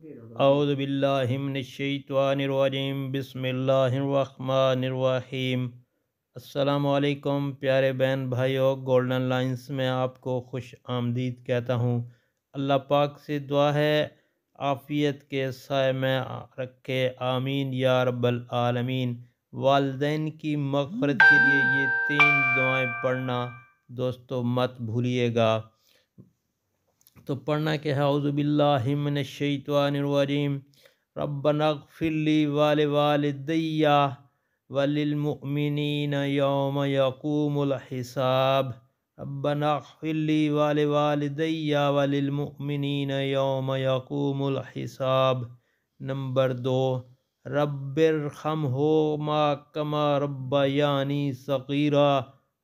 اعوذ باللہ من الشیطان الرجیم بسم اللہ الرحمن الرحیم۔ السلام علیکم پیارے بہن بھائیوں، گولڈن لائنز میں آپ کو خوش آمدید کہتا ہوں۔ اللہ پاک سے دعا ہے عافیت کے سائے میں رکھے، آمین یا رب العالمین۔ والدین کی مغفرت کے لیے یہ 3 دعائیں پڑھنا دوستو مت بھولیے گا۔ تو پڑھنا کہ اعوذ باللہ من الشیطان الرجیم، ربنا اغفر لی ولوالدی وللمؤمنین یوم یقوم الحساب۔ ربنا اغفر لی ولوالدی وللمؤمنین یوم یقوم الحساب۔ نمبر 2، رب ارحمہما کما ربیانی صغیرا۔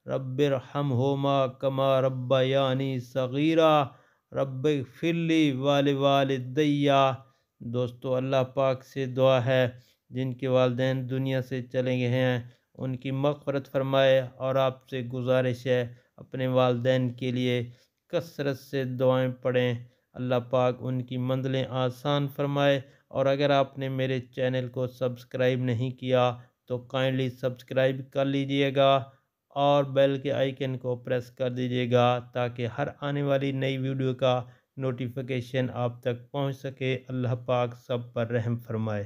رب ارحمہما کما ربیانی صغیرا۔ رب اغفر لی ولوالدی۔ دوستو اللہ پاک سے دعا ہے جن کے والدین دنیا سے چلے گئے ہیں ان کی مغفرت فرمائے، اور آپ سے گزارش ہے اپنے والدین کے لیے کثرت سے دعائیں پڑھیں، اللہ پاک ان کی منزلیں آسان فرمائے۔ اور اگر آپ نے میرے چینل کو سبسکرائب نہیں کیا تو کائنڈلی سبسکرائب کر لیجئے گا اور بیل کے آئیکن کو پریس کر دیجئے گا تاکہ ہر آنے والی نئی ویڈیو کا نوٹیفیکیشن آپ تک پہنچ سکے۔ اللہ پاک سب پر رحم فرمائے۔